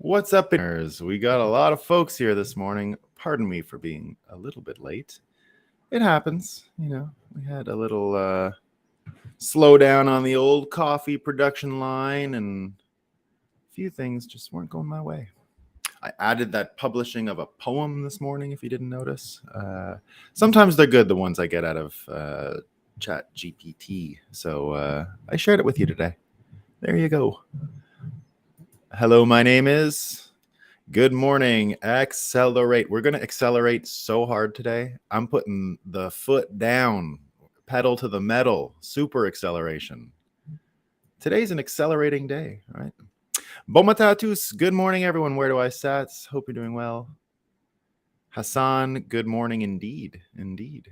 What's up, inners? We got a lot of folks here this morning. Pardon me for being a little bit late. It happens, We had a little slowdown on the old coffee production line, and a few things just weren't going my way. I added that publishing of a poem this morning, if you didn't notice. Sometimes they're good, the ones I get out of Chat GPT. So I shared it with you today. There you go. Hello, my name is... Good morning. Accelerate. We're going to accelerate so hard today. I'm putting the foot down, pedal to the metal, super acceleration. Today's an accelerating day, right? Bon matin à tous. Good morning, everyone. Where do I sat? Hope you're doing well. Hassan, good morning indeed. Indeed.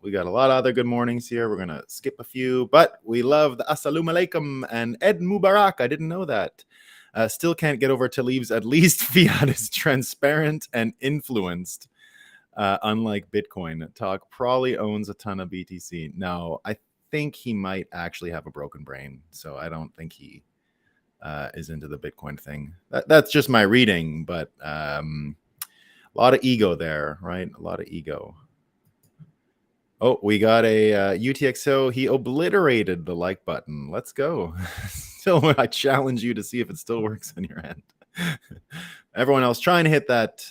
We got a lot of other good mornings here. We're going to skip a few, but we love the Assalamu alaikum and Ed Mubarak. I didn't know that. Still can't get over Talib's at least fiat is transparent and influenced, unlike Bitcoin. Talk probably owns a ton of BTC. No, I think he might actually have a broken brain, so I don't think he is into the Bitcoin thing. That's just my reading, but a lot of ego there, right? A lot of ego. Oh, we got a UTXO. He obliterated the like button. Let's go. So I challenge you to see if it still works on your end. Everyone else, trying to hit that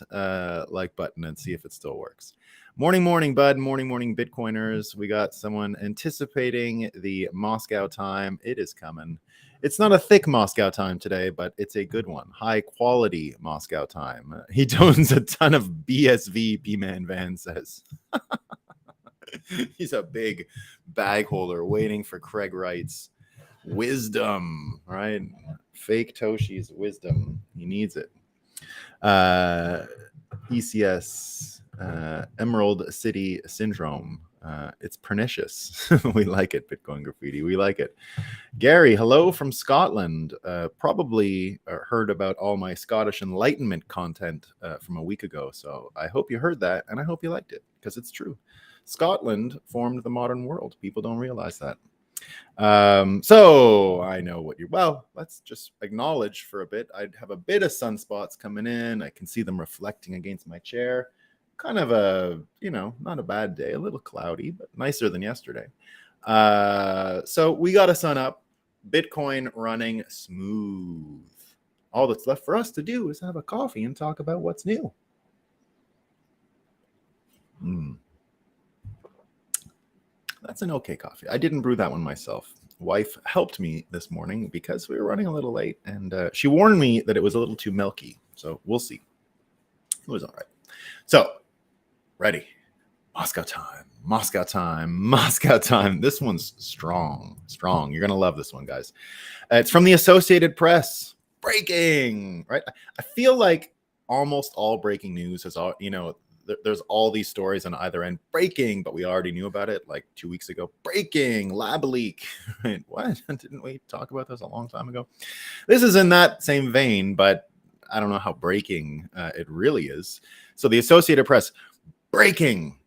like button and see if it still works. Morning, bud. Morning, Bitcoiners. We got someone anticipating the Moscow time. It is coming. It's not a thick Moscow time today, but it's a good one. High quality Moscow time. He owns a ton of BSV, P-Man Van says. He's a big bag holder waiting for Craig Wright's wisdom, right? Fake Toshi's wisdom. He needs it. ECS, Emerald City Syndrome. It's pernicious. We like it, Bitcoin Graffiti. We like it. Gary, hello from Scotland. Probably heard about all my Scottish Enlightenment content from a week ago. So I hope you heard that, and I hope you liked it, because it's true. Scotland formed the modern world. People don't realize that. So I know what you're... Well, let's just acknowledge for a bit. I'd have a bit of sunspots coming in. I can see them reflecting against my chair. Kind of a, not a bad day. A little cloudy, but nicer than yesterday. So we got a sun up. Bitcoin running smooth. All that's left for us to do is have a coffee and talk about what's new. That's an okay coffee. I didn't brew that one myself. Wife helped me this morning because we were running a little late, and she warned me that it was a little too milky. So we'll see. It was all right. So, ready. Moscow time. This one's strong. You're going to love this one, guys. It's from the Associated Press. Breaking, right? I feel like almost all breaking news has all, there's all these stories on either end. Breaking, but we already knew about it like 2 weeks ago. Breaking, lab leak. Right? What? Didn't we talk about this a long time ago? This is in that same vein, but I don't know how breaking it really is. So the Associated Press, breaking.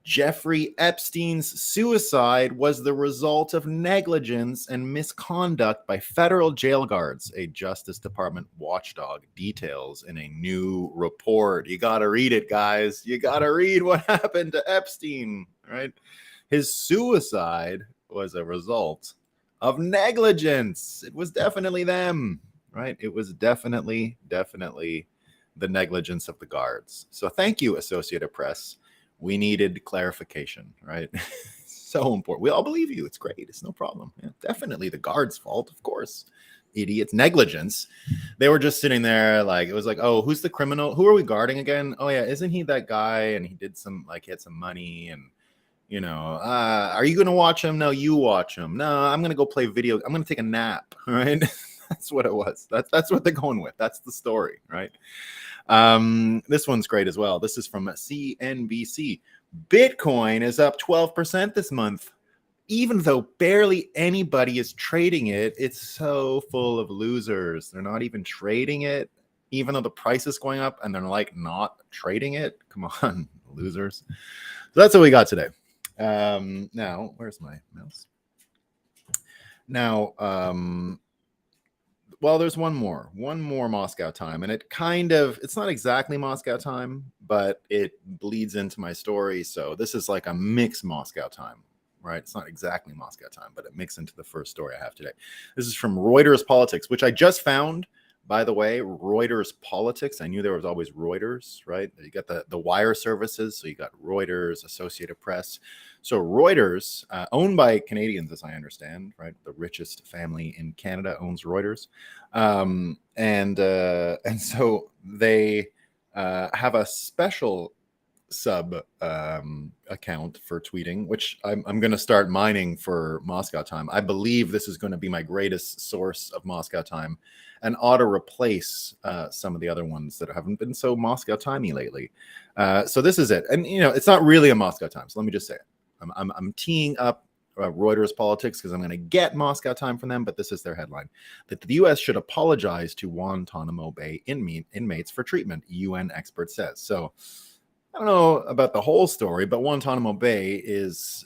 Jeffrey Epstein's suicide was the result of negligence and misconduct by federal jail guards, a Justice Department watchdog details in a new report. You got to read it, guys. You got to read what happened to Epstein, right? His suicide was a result of negligence. It was definitely them, right? It was definitely the negligence of the guards. So thank you, Associated Press. We needed clarification, right? So important. We all believe you. It's great. It's no problem. Yeah, definitely the guards' fault, of course. Idiots. Negligence. They were just sitting there like, it was like, oh, who's the criminal? Who are we guarding again? Oh, yeah, isn't he that guy? And he did some, like, he had some money and, are you going to watch him? No, you watch him. No, I'm going to go play video. I'm going to take a nap, right? That's what it was. That's what they're going with. That's the story, right? This one's great as well. This is from CNBC. Bitcoin is up 12% this month. Even though barely anybody is trading it, it's so full of losers. They're not even trading it, even though the price is going up, and they're like not trading it. Come on, losers. So that's what we got today. Now, where's my mouse? Now, well, there's one more Moscow time, and it's not exactly Moscow time, but it bleeds into my story. So this is like a mixed Moscow time, right? It's not exactly Moscow time, but it mixed into the first story I have today. This is from Reuters Politics, which I just found, by the way. Reuters Politics. I knew there was always Reuters, right? You got the wire services, so you got Reuters, Associated Press. So Reuters, owned by Canadians, as I understand, right? The richest family in Canada owns Reuters, and so they have a special sub account for tweeting, which I'm going to start mining for Moscow time. I believe this is going to be my greatest source of Moscow time, and ought to replace some of the other ones that haven't been so Moscow timey lately. So this is it, and it's not really a Moscow time. So let me just say it. I'm teeing up Reuters Politics because I'm going to get Moscow time from them, but this is their headline: that the U.S. should apologize to Guantanamo Bay inmates for treatment, UN expert says. So I don't know about the whole story, but Guantanamo Bay is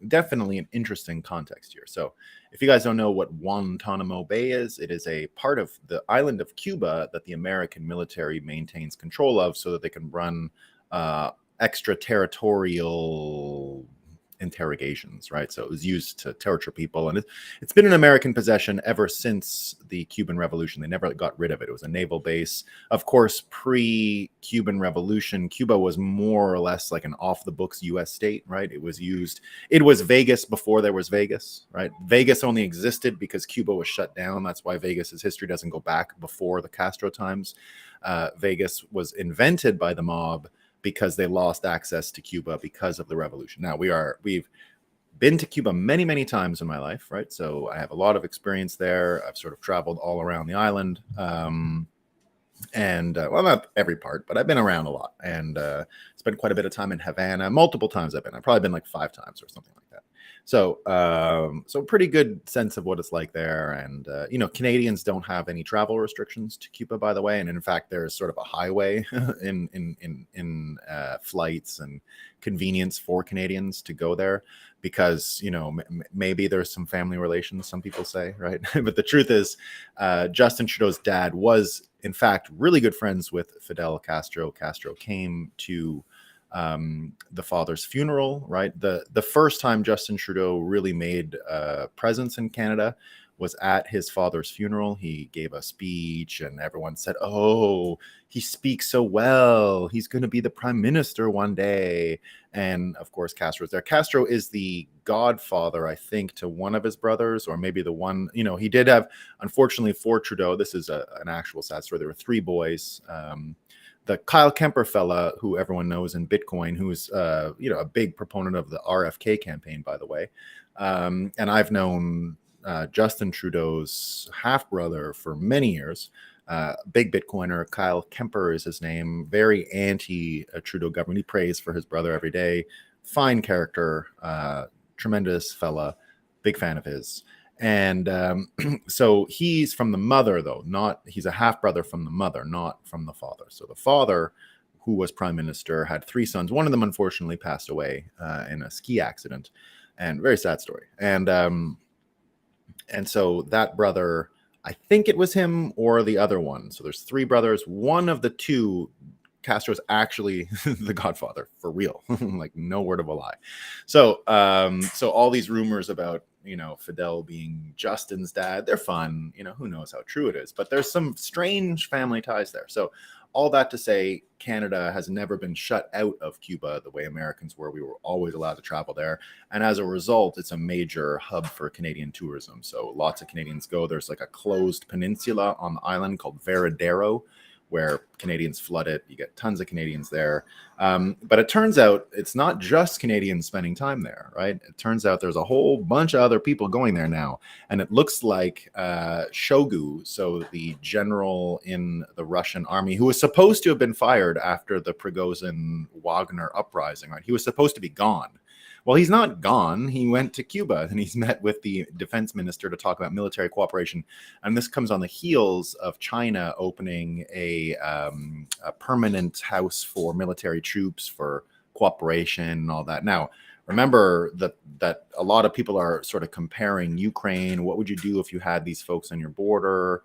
definitely an interesting context here. So if you guys don't know what Guantanamo Bay is, it is a part of the island of Cuba that the American military maintains control of so that they can run extraterritorial interrogations, right? So it was used to torture people, and it's been in American possession ever since the Cuban Revolution. They never got rid of it. It was a naval base. Of course, pre-Cuban Revolution, Cuba was more or less like an off-the-books U.S. state, right? It was Vegas before there was Vegas, right? Vegas only existed because Cuba was shut down. That's why Vegas's history doesn't go back before the Castro times. Vegas was invented by the mob because they lost access to Cuba because of the revolution. Now we've been to Cuba many, many times in my life, right? So I have a lot of experience there. I've sort of traveled all around the island. Well, not every part, but I've been around a lot, and spent quite a bit of time in Havana. Multiple times I've probably been like 5 times or something like that. So pretty good sense of what it's like there. And Canadians don't have any travel restrictions to Cuba, by the way. And in fact, there's sort of a highway in flights and convenience for Canadians to go there, because maybe there's some family relations, some people say, right? But the truth is, Justin Trudeau's dad was in fact really good friends with Fidel Castro. Castro came to the father's funeral, right? The first time Justin Trudeau really made a presence in Canada was at his father's funeral. He gave a speech, and everyone said, "Oh, he speaks so well. He's going to be the prime minister one day." And of course, Castro's there. Castro is the godfather, I think, to one of his brothers, or maybe the one, he did have, unfortunately for Trudeau, this is an actual sad story. There were 3 boys. The Kyle Kemper fella, who everyone knows in Bitcoin, who's a big proponent of the RFK campaign, by the way. And I've known Justin Trudeau's half brother for many years. Big Bitcoiner. Kyle Kemper is his name. Very anti-Trudeau government. He prays for his brother every day. Fine character. Tremendous fella. Big fan of his. And so he's from the mother, though, he's a half brother from the mother, not from the father. So the father, who was prime minister, had 3 sons. One of them, unfortunately, passed away in a ski accident, and very sad story. And so that brother, I think it was him or the other one. So there's 3 brothers. One of the 2, Castro's actually the godfather for real, like no word of a lie. So all these rumors about Fidel being Justin's dad, they're fun. Who knows how true it is, but there's some strange family ties there. So all that to say, Canada has never been shut out of Cuba the way Americans were. We were always allowed to travel there. And as a result, it's a major hub for Canadian tourism. So lots of Canadians go. There's like a closed peninsula on the island called Veradero, where Canadians flood it. You get tons of Canadians there. But it turns out it's not just Canadians spending time there, right? It turns out there's a whole bunch of other people going there now. And it looks like Shoigu, so the general in the Russian army, who was supposed to have been fired after the Prigozhin Wagner uprising, right? He was supposed to be gone. Well, he's not gone. He went to Cuba and he's met with the defense minister to talk about military cooperation. And this comes on the heels of China opening a permanent house for military troops for cooperation and all that. Now, remember that a lot of people are sort of comparing Ukraine. What would you do if you had these folks on your border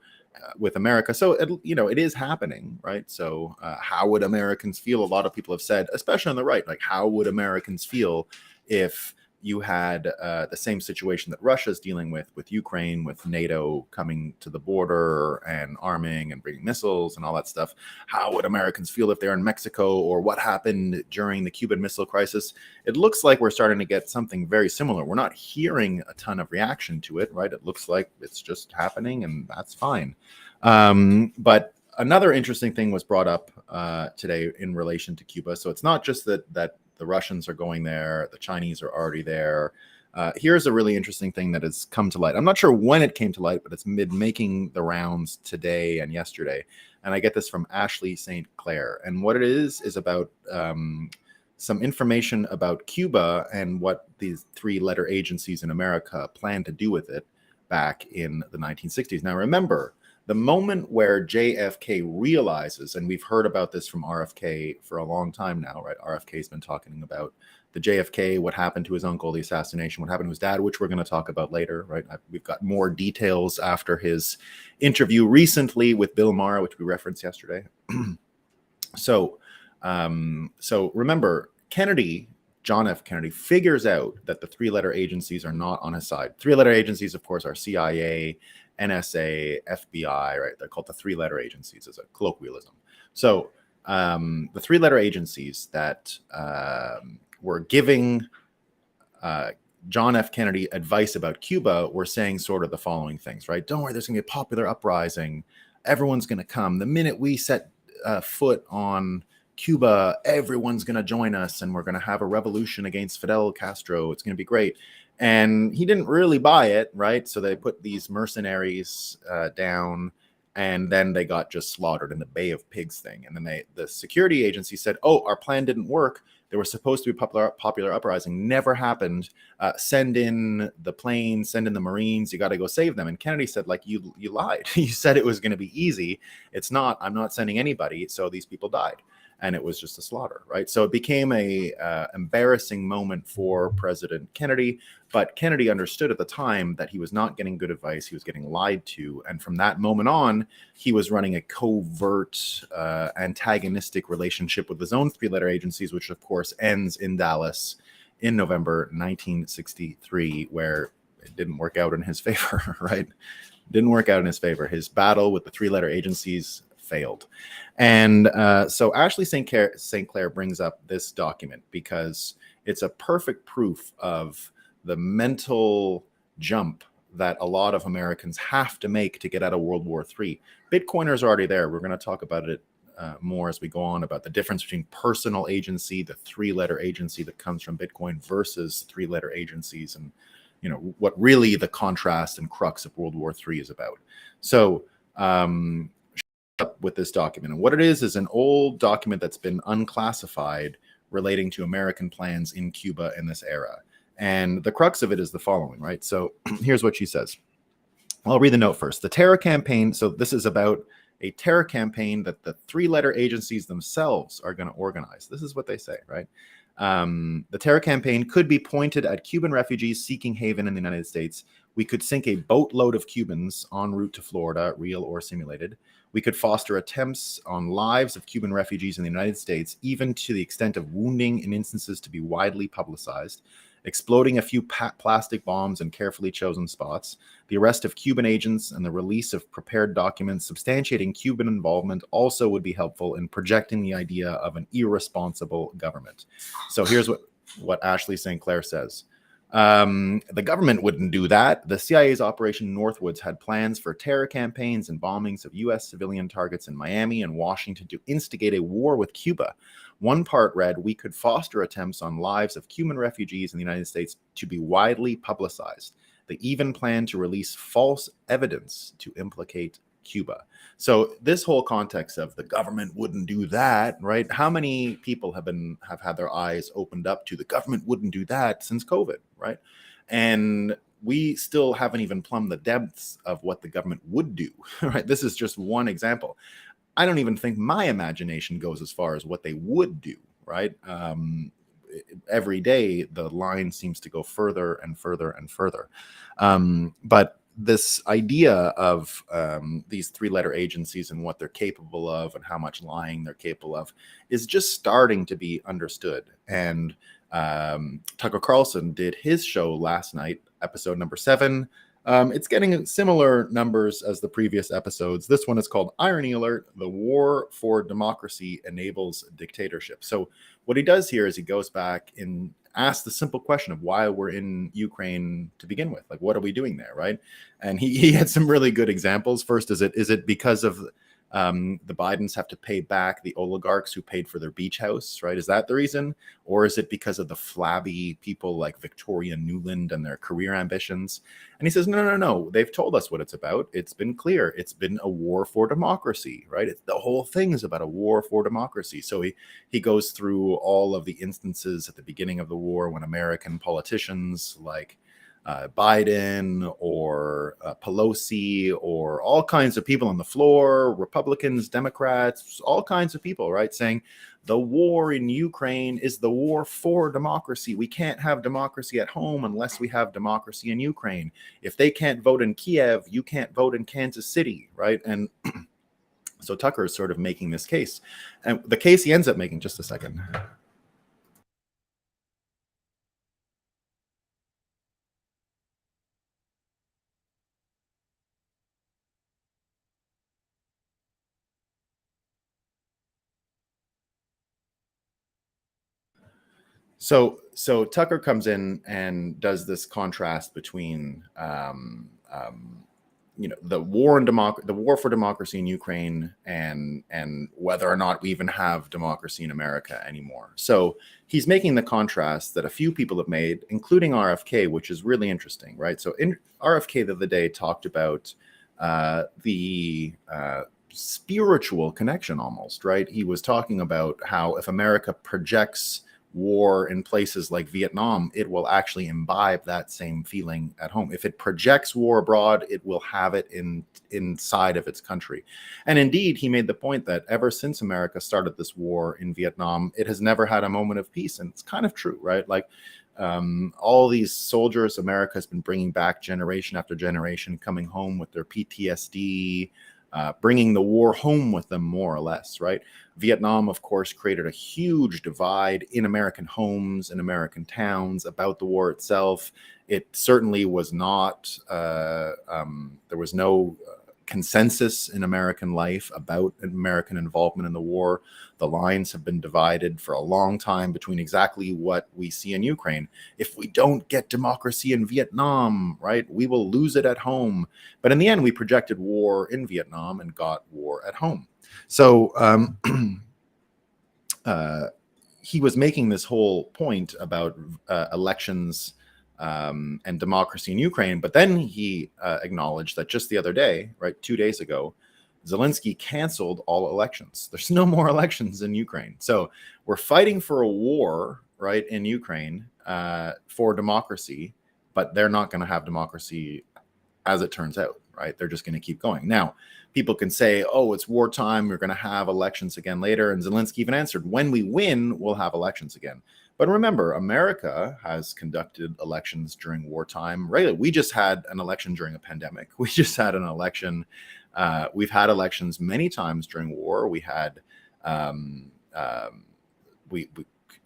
with America? So it is happening, right? So how would Americans feel? A lot of people have said, especially on the right, like how would Americans feel if you had the same situation that Russia's dealing with Ukraine, with NATO coming to the border and arming and bringing missiles and all that stuff? How would Americans feel if they're in Mexico, or what happened during the Cuban Missile Crisis? It looks like we're starting to get something very similar. We're not hearing a ton of reaction to it, right? It looks like it's just happening, and that's fine. But another interesting thing was brought up today in relation to Cuba. So it's not just that the Russians are going there, the Chinese are already there. Here's a really interesting thing that has come to light. I'm not sure when it came to light, but it's making the rounds today and yesterday. And I get this from Ashley St. Clair. And what it is about some information about Cuba and what these three-letter agencies in America plan to do with it back in the 1960s. Now, remember, the moment where JFK realizes, and we've heard about this from RFK for a long time now, right? RFK's been talking about the JFK, what happened to his uncle, the assassination, what happened to his dad, which we're going to talk about later, right? We've got more details after his interview recently with Bill Maher, which we referenced yesterday. So remember, John F. Kennedy figures out that the three-letter agencies are not on his side. Three-letter agencies, of course, are CIA, NSA, FBI, right? They're called the three-letter agencies as a colloquialism. So the three-letter agencies that were giving John F. Kennedy advice about Cuba were saying sort of the following things, right? Don't worry, there's going to be a popular uprising. Everyone's going to come. The minute we set foot on Cuba, everyone's going to join us, and we're going to have a revolution against Fidel Castro. It's going to be great. And he didn't really buy it, right? So they put these mercenaries down, and then they got just slaughtered in the Bay of Pigs thing. And then the security agency said, oh, our plan didn't work. There was supposed to be popular uprising. Never happened. Send in the planes, send in the Marines. You got to go save them. And Kennedy said, like, you lied. You said it was going to be easy. It's not. I'm not sending anybody. So these people died. And it was just a slaughter, right? So it became a embarrassing moment for President Kennedy. But Kennedy understood at the time that he was not getting good advice. He was getting lied to. And from that moment on, he was running a covert, antagonistic relationship with his own three-letter agencies, which, of course, ends in Dallas in November 1963, where it didn't work out in his favor, right? Didn't work out in his favor. His battle with the three-letter agencies failed. And so Ashley St. Clair brings up this document because it's a perfect proof of the mental jump that a lot of Americans have to make to get out of World War III. Bitcoiners are already there. We're going to talk about it more as we go on, about the difference between personal agency, the three-letter agency that comes from Bitcoin, versus three-letter agencies, and what really the contrast and crux of World War III is about. So up with this document, and what it is an old document that's been unclassified relating to American plans in Cuba in this era. And the crux of it is the following, right? So here's what she says. I'll read the note first. The terror campaign. So this is about a terror campaign that the three-letter agencies themselves are going to organize. This is what they say, right? The terror campaign could be pointed at Cuban refugees seeking haven in the United States. We could sink a boatload of Cubans en route to Florida, real or simulated. We could foster attempts on lives of Cuban refugees in the United States, even to the extent of wounding in instances to be widely publicized, exploding a few plastic bombs in carefully chosen spots, the arrest of Cuban agents, and the release of prepared documents substantiating Cuban involvement also would be helpful in projecting the idea of an irresponsible government. So here's what Ashley St. Clair says. The government wouldn't do that. The CIA's Operation Northwoods had plans for terror campaigns and bombings of U.S. civilian targets in Miami and Washington to instigate a war with Cuba. One part read, we could foster attempts on lives of Cuban refugees in the United States to be widely publicized. They even planned to release false evidence to implicate Cuba. So this whole context of the government wouldn't do that, right? How many people have had their eyes opened up to the government wouldn't do that since COVID, right? And we still haven't even plumbed the depths of what the government would do, right? This is just one example. I don't even think my imagination goes as far as what they would do, right? every day the line seems to go further and further and further. But this idea of these three-letter agencies and what they're capable of and how much lying they're capable of is just starting to be understood. And Tucker Carlson did his show last night, episode number 7. It's getting similar numbers as the previous episodes. This one is called Irony Alert: The War for Democracy Enables Dictatorship. So what he does here is he goes back and asks the simple question of why we're in Ukraine to begin with. Like, what are we doing there, right? And he had some really good examples. First, is it because of the Bidens have to pay back the oligarchs who paid for their beach house, right? Is that the reason? Or is it because of the flabby people like Victoria Nuland and their career ambitions? And he says, no. They've told us what it's about. It's been clear. It's been a war for democracy, right? The whole thing is about a war for democracy. So he goes through all of the instances at the beginning of the war when American politicians like Biden or Pelosi or all kinds of people on the floor, Republicans, Democrats, all kinds of people, right, saying the war in Ukraine is the war for democracy. We can't have democracy at home unless we have democracy in Ukraine. If they can't vote in Kiev, you can't vote in Kansas City, right? And so Tucker is sort of making this case. And the case he ends up making, just a second. So Tucker comes in and does this contrast between the war for democracy in Ukraine and whether or not we even have democracy in America anymore. So he's making the contrast that a few people have made, including RFK, which is really interesting, right? So in RFK the other day talked about the spiritual connection almost, right? He was talking about how if America projects war in places like Vietnam, it will actually imbibe that same feeling at home. If it projects war abroad, it will have it inside of its country. And indeed, he made the point that ever since America started this war in Vietnam, it has never had a moment of peace. And it's kind of true, right? Like all these soldiers America has been bringing back generation after generation, coming home with their PTSD, bringing the war home with them, more or less, right? Vietnam, of course, created a huge divide in American homes, in American towns about the war itself. It certainly was not, there was no consensus in American life about American involvement in the war. The lines have been divided for a long time between exactly what we see in Ukraine. If we don't get democracy in Vietnam, right, we will lose it at home. But in the end, we projected war in Vietnam and got war at home. So he was making this whole point about elections and democracy in Ukraine. But then he acknowledged that just the other day, right, 2 days ago, Zelensky canceled all elections. There's no more elections in Ukraine. So we're fighting for a war, right, in Ukraine for democracy, but they're not going to have democracy as it turns out, right? They're just going to keep going. Now, people can say, oh, it's wartime, we're going to have elections again later. And Zelensky even answered, when we win, we'll have elections again. But remember, America has conducted elections during wartime. Right? We just had an election during a pandemic. We just had an election. We've had elections many times during war. We had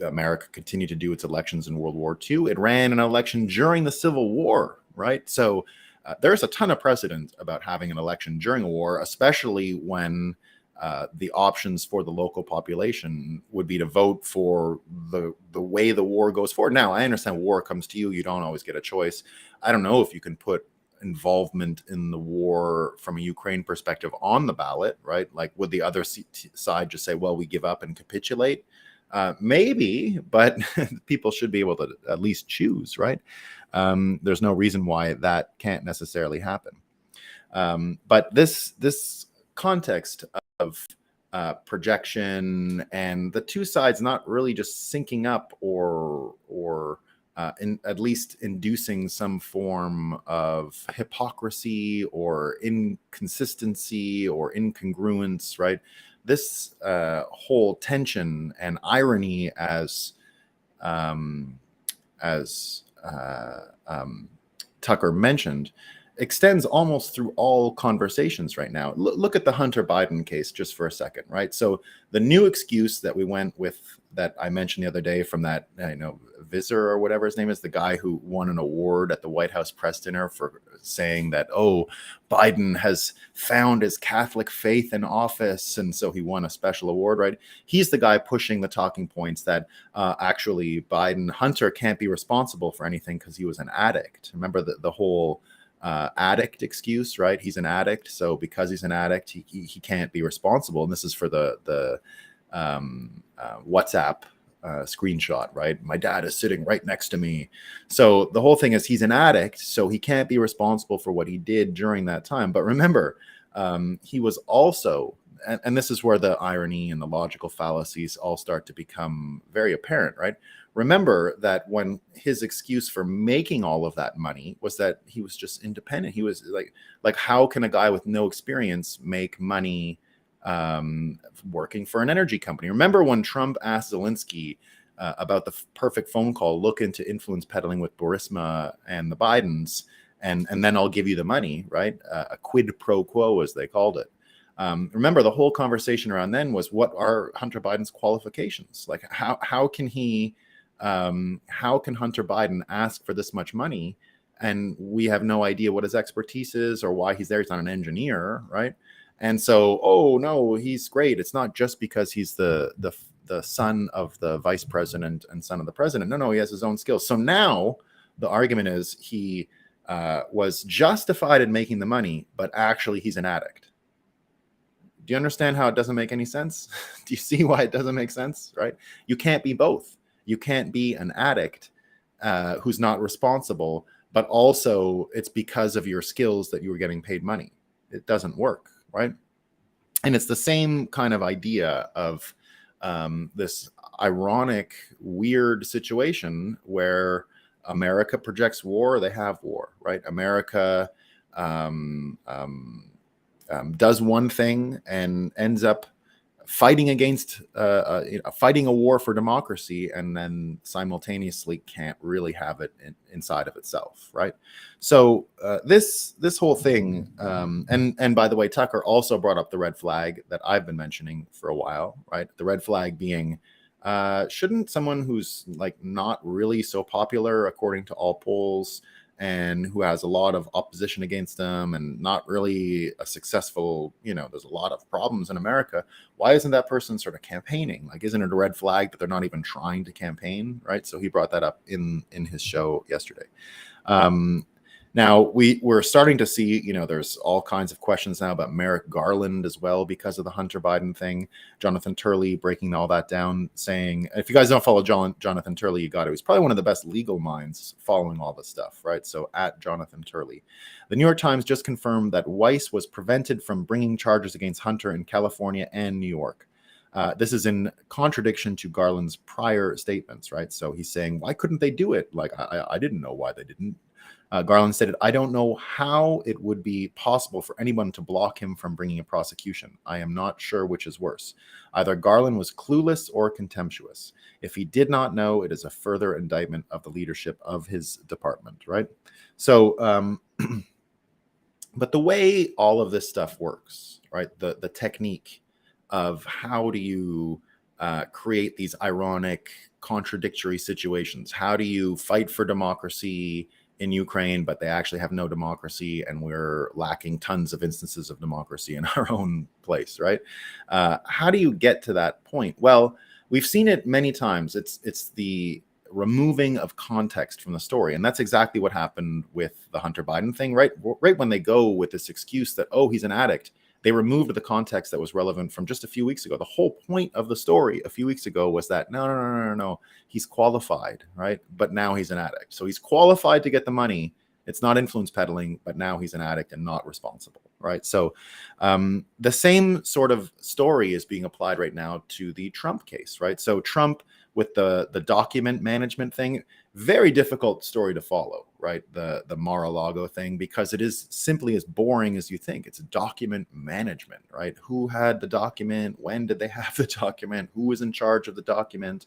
America continued to do its elections in World War II. It ran an election during the Civil War, right? So there's a ton of precedent about having an election during a war, especially when the options for the local population would be to vote for the way the war goes forward. Now, I understand war comes to you. You don't always get a choice. I don't know if you can put involvement in the war from a Ukraine perspective on the ballot, right? Like, would the other side just say, well, we give up and capitulate? Maybe, but people should be able to at least choose, right? There's no reason why that can't necessarily happen. But this context of projection and the two sides not really just syncing up or at least inducing some form of hypocrisy or inconsistency or incongruence, right? This whole tension and irony as as Tucker mentioned, extends almost through all conversations right now. Look at the Hunter Biden case just for a second, right? So the new excuse that we went with, that I mentioned the other day, from that, Visser or whatever his name is, the guy who won an award at the White House press dinner for saying that, oh, Biden has found his Catholic faith in office, and so he won a special award, right? He's the guy pushing the talking points that actually Hunter can't be responsible for anything because he was an addict. Remember the whole addict excuse, right? He's an addict, so because he's an addict, he can't be responsible. And this is for the WhatsApp screenshot, right? My dad is sitting right next to me. So the whole thing is he's an addict, so he can't be responsible for what he did during that time. But remember, he was also, and this is where the irony and the logical fallacies all start to become very apparent, right? Remember that when his excuse for making all of that money was that he was just independent. He was like how can a guy with no experience make money working for an energy company? Remember when Trump asked Zelensky about the perfect phone call, look into influence peddling with Burisma and the Bidens, and then I'll give you the money, right? A quid pro quo, as they called it. Remember, the whole conversation around then was, what are Hunter Biden's qualifications? Like, how can Hunter Biden ask for this much money, and we have no idea what his expertise is or why he's there? He's not an engineer, right? And so, oh no, he's great. It's not just because he's the son of the vice president and son of the president. No, he has his own skills. So now the argument is he was justified in making the money, but actually he's an addict. Do you understand how it doesn't make any sense? Do you see why it doesn't make sense, right? You can't be both. You can't be an addict who's not responsible, but also it's because of your skills that you were getting paid money. It doesn't work, right? And it's the same kind of idea of this ironic, weird situation where America projects war, they have war, right? America does one thing and ends up fighting against fighting a war for democracy, and then simultaneously can't really have it inside of itself, right? So this whole thing, and by the way, Tucker also brought up the red flag that I've been mentioning for a while, right? The red flag being, shouldn't someone who's like not really so popular according to all polls, and who has a lot of opposition against them and not really a successful, there's a lot of problems in America, why isn't that person sort of campaigning? Like, isn't it a red flag that they're not even trying to campaign, right? So he brought that up in his show yesterday. Now we're starting to see, there's all kinds of questions now about Merrick Garland as well because of the Hunter Biden thing. Jonathan Turley breaking all that down, saying, if you guys don't follow Jonathan Turley, you got to. He's probably one of the best legal minds following all this stuff, right? So at Jonathan Turley. The New York Times just confirmed that Weiss was prevented from bringing charges against Hunter in California and New York. This is in contradiction to Garland's prior statements, right? So he's saying, why couldn't they do it? Like, I didn't know why they didn't. Garland stated, I don't know how it would be possible for anyone to block him from bringing a prosecution. I am not sure which is worse. Either Garland was clueless or contemptuous. If he did not know, it is a further indictment of the leadership of his department, right? So, but the way all of this stuff works, right? The technique of how do you create these ironic, contradictory situations? How do you fight for democracy in Ukraine, but they actually have no democracy, and we're lacking tons of instances of democracy in our own place, right? How do you get to that point? Well, we've seen it many times. It's the removing of context from the story, and that's exactly what happened with the Hunter Biden thing, right? Right when they go with this excuse that, oh, he's an addict, they removed the context that was relevant from just a few weeks ago. The whole point of the story a few weeks ago was that no, he's qualified, right? But now he's an addict. So he's qualified to get the money. It's not influence peddling, but now he's an addict and not responsible, right? So the same sort of story is being applied right now to the Trump case, right? So Trump with the document management thing, very difficult story to follow, right? The Mar-a-Lago thing, because it is simply as boring as you think. It's document management, right? Who had the document? When did they have the document? Who was in charge of the document?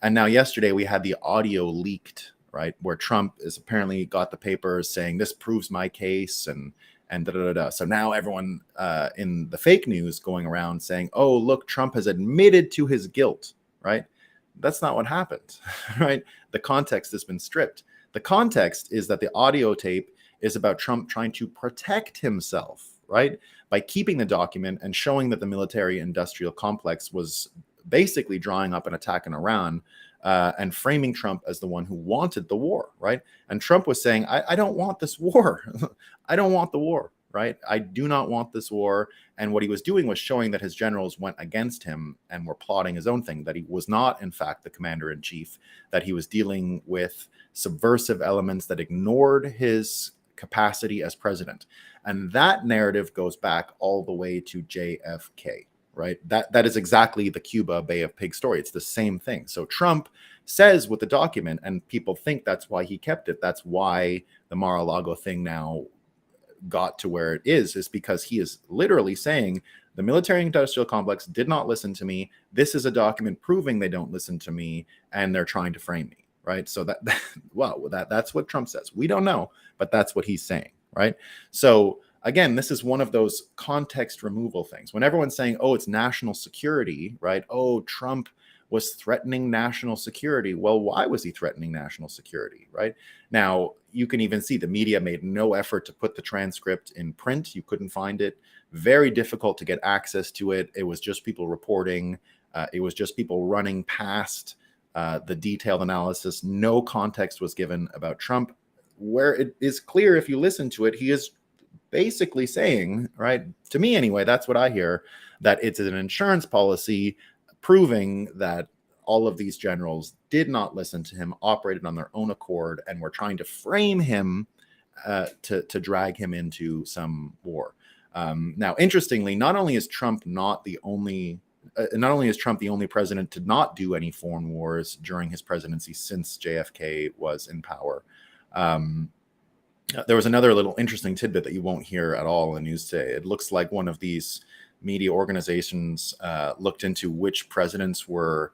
And now yesterday we had the audio leaked, right, where Trump is apparently got the papers saying this proves my case and da da da da. So now everyone in the fake news going around saying, oh, look, Trump has admitted to his guilt, right? That's not what happened, right? The context has been stripped. The context is that the audio tape is about Trump trying to protect himself, right? By keeping the document and showing that the military industrial complex was basically drawing up an attack on Iran and framing Trump as the one who wanted the war, right? And Trump was saying, I don't want this war. I don't want the war, right? I do not want this war. And what he was doing was showing that his generals went against him and were plotting his own thing, that he was not, in fact, the commander-in-chief, that he was dealing with subversive elements that ignored his capacity as president. And that narrative goes back all the way to JFK, right? That is exactly the Cuba Bay of Pigs story. It's the same thing. So Trump says with the document, and people think that's why he kept it. That's why the Mar-a-Lago thing now got to where it is because he is literally saying the military industrial complex did not listen to me. This is a document proving they don't listen to me, and they're trying to frame me, right? So that's what Trump says. We don't know, but that's what he's saying, right? So again, this is one of those context removal things. When everyone's saying, oh, it's national security, right? Oh, Trump was threatening national security. Well, why was he threatening national security, right? Now, you can even see the media made no effort to put the transcript in print. You couldn't find it. Very difficult to get access to it. It was just people reporting. It was just people running past the detailed analysis. No context was given about Trump. Where it is clear, if you listen to it, he is basically saying, right, to me anyway, that's what I hear, that it's an insurance policy proving that all of these generals did not listen to him, operated on their own accord, and were trying to frame him to drag him into some war. Now, interestingly, not only is Trump the only president to not do any foreign wars during his presidency since JFK was in power. There was another little interesting tidbit that you won't hear at all in the news today. It looks like one of these media organizations looked into which presidents were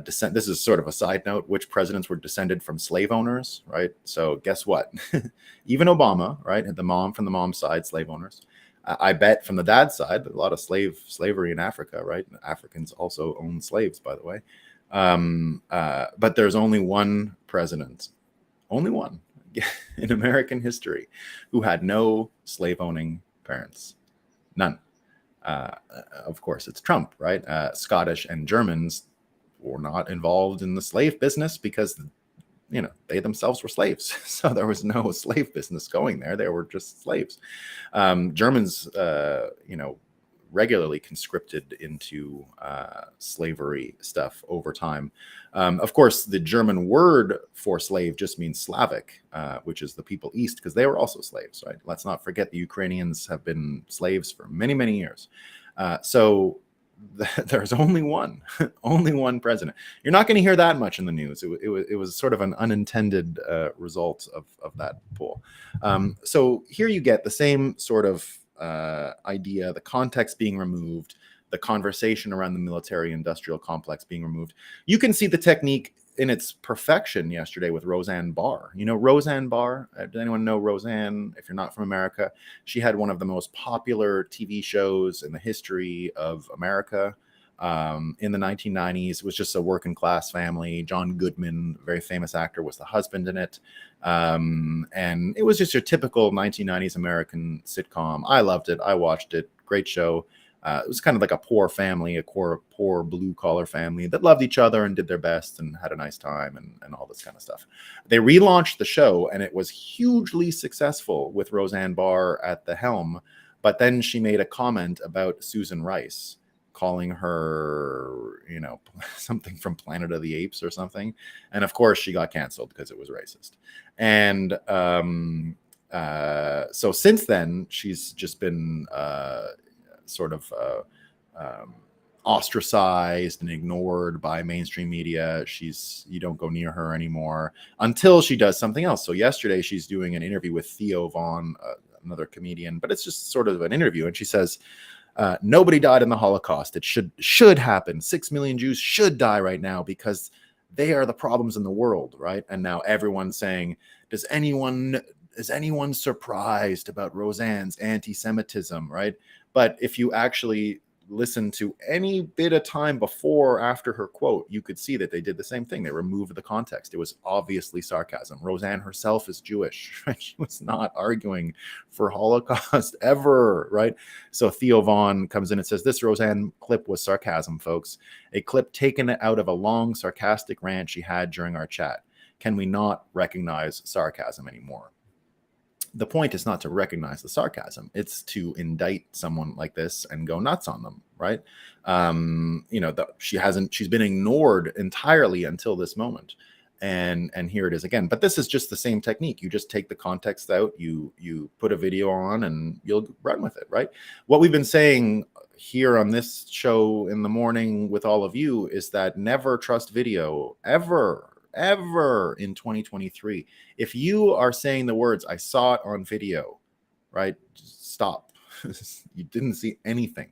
this is sort of a side note, which presidents were descended from slave owners, right? So guess what? Even Obama, right? Had the mom side, slave owners. I bet from the dad side, a lot of slavery in Africa, right? Africans also own slaves, by the way. But there's only one president, only one in American history who had no slave-owning parents. None. Of course, it's Trump, right? Scottish and Germans were not involved in the slave business because, they themselves were slaves. So there was no slave business going there. They were just slaves. Germans, regularly conscripted into slavery stuff over time. Of course, the German word for slave just means Slavic, which is the people east, because they were also slaves, right? Let's not forget the Ukrainians have been slaves for many, many years. So there's only one president. You're not going to hear that much in the news. It was sort of an unintended result of that poll. So here you get the same sort of idea, the context being removed, the conversation around the military industrial complex being removed. You can see the technique in its perfection yesterday with Roseanne Barr. Roseanne Barr? Does anyone know Roseanne? If you're not from America, she had one of the most popular TV shows in the history of America. In the 1990s, it was just a working class family. John Goodman, very famous actor, was the husband in it. And it was just your typical 1990s American sitcom. I loved it. I watched it. Great show. It was kind of like a poor family, a poor blue collar family that loved each other and did their best and had a nice time and all this kind of stuff. They relaunched the show and it was hugely successful with Roseanne Barr at the helm. But then she made a comment about Susan Rice, calling her, something from Planet of the Apes or something. And of course she got canceled because it was racist. And so since then, she's just been sort of ostracized and ignored by mainstream media. You don't go near her anymore until she does something else. So yesterday she's doing an interview with Theo Von, another comedian, but it's just sort of an interview. And she says, nobody died in the Holocaust. It should happen. 6 million Jews should die right now because they are the problems in the world, right? And now everyone's saying, is anyone surprised about Roseanne's anti-Semitism, right? But if you actually listen to any bit of time before or after her quote, you could see that they did the same thing. They removed the context. It was obviously sarcasm. Roseanne herself is Jewish, right? She was not arguing for Holocaust ever, right? So Theo Vaughn comes in and says, this Roseanne clip was sarcasm, folks. A clip taken out of a long sarcastic rant she had during our chat. Can we not recognize sarcasm anymore? The point is not to recognize the sarcasm. It's to indict someone like this and go nuts on them, right? She's been ignored entirely until this moment. And here it is again. But this is just the same technique. You just take the context out, you put a video on, and you'll run with it, right? What we've been saying here on this show in the morning with all of you is that never trust video, ever in 2023. If you are saying the words, I saw it on video, right? Stop. You didn't see anything.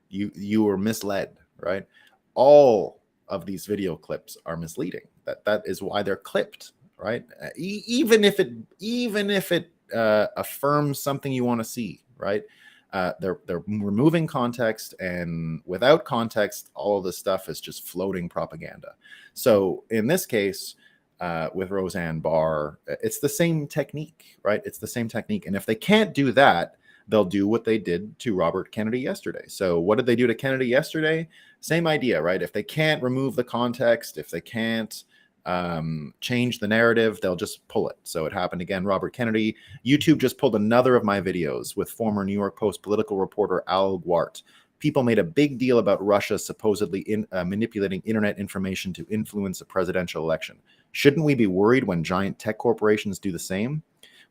You were misled, right? All of these video clips are misleading. That is why they're clipped, right? Even if it affirms something you want to see, right? They're removing context, and without context, all of this stuff is just floating propaganda. So in this case, with Roseanne Barr, it's the same technique, right? It's the same technique. And if they can't do that, they'll do what they did to Robert Kennedy yesterday. So what did they do to Kennedy yesterday? Same idea, right? If they can't remove the context, if they can't change the narrative, they'll just pull it. So it happened again. Robert Kennedy. YouTube just pulled another of my videos with former New York Post political reporter Al Gwart. People made a big deal about Russia supposedly manipulating internet information to influence a presidential election. Shouldn't we be worried when giant tech corporations do the same?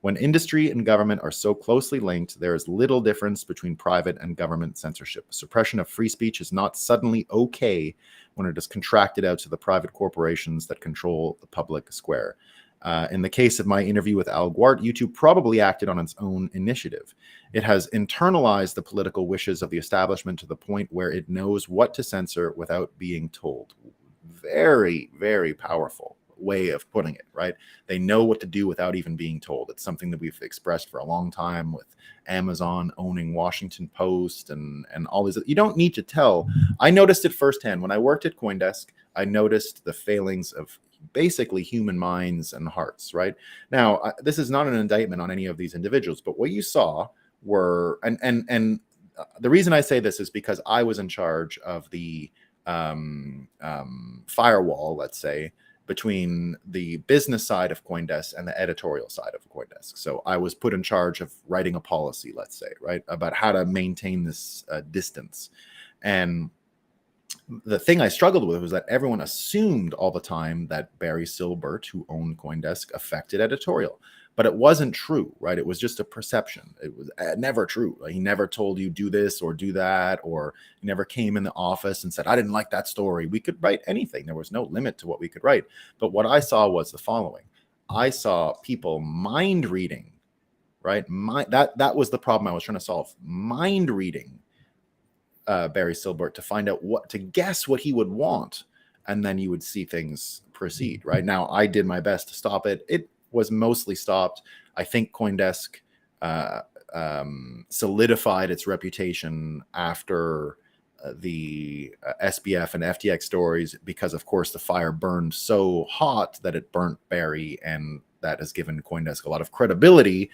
When industry and government are so closely linked, there is little difference between private and government censorship. Suppression of free speech is not suddenly okay when it is contracted out to the private corporations that control the public square. In the case of my interview with Al Gwart, YouTube probably acted on its own initiative. It has internalized the political wishes of the establishment to the point where it knows what to censor without being told. Very, very powerful way of putting it, right? They know what to do without even being told. It's something that we've expressed for a long time with Amazon owning Washington Post and all these. You don't need to tell. I noticed it firsthand when I worked at CoinDesk. I noticed the failings of basically human minds and hearts, right? Now, this is not an indictment on any of these individuals, but what you saw were, and the reason I say this is because I was in charge of the firewall, let's say, between the business side of CoinDesk and the editorial side of CoinDesk. So I was put in charge of writing a policy, let's say, right, about how to maintain this distance. And the thing I struggled with was that everyone assumed all the time that Barry Silbert, who owned CoinDesk, affected editorial. But it wasn't true, right? It was just a perception. It was never true. He never told you do this or do that, or he never came in the office and said, I didn't like that story. We could write anything. There was no limit to what we could write. But what I saw was the following. I saw people mind reading, right? That was the problem I was trying to solve. Mind reading Barry Silbert to find out to guess what he would want. And then you would see things proceed, right? Now, I did my best to stop it. It was mostly stopped. I think CoinDesk solidified its reputation after the SBF and FTX stories because, of course, the fire burned so hot that it burnt Barry, and that has given CoinDesk a lot of credibility